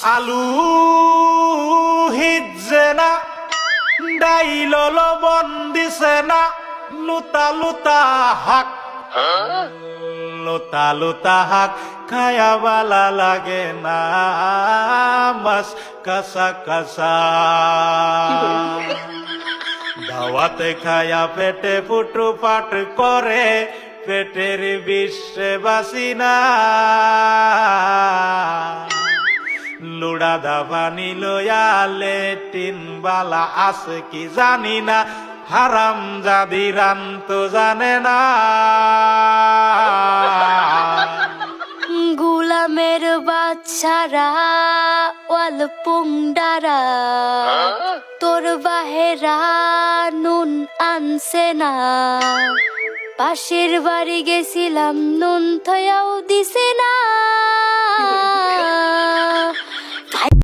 আলু হিজে না ডাইল লবণ দিছে না লুতা লুতা হাক লুতা লুতা হাক খায়া বালা লাগে না মাছ কাঁচা কাঁচা দাওয়াতে খায়া পেটে ফুটু পাট করে পেটের বিশ্বে বাসি না লুড়া দাবানি লয়া লেটিন বালা আছে কি জানি না হারাম জাদি রান তো জানে না গুলামের বাচ্চারা ওয়াল পুংডারা তোর বাহেরা নুন আনছে না পাশের বাড়ি গেছিলাম নুন থয়াও দিছে না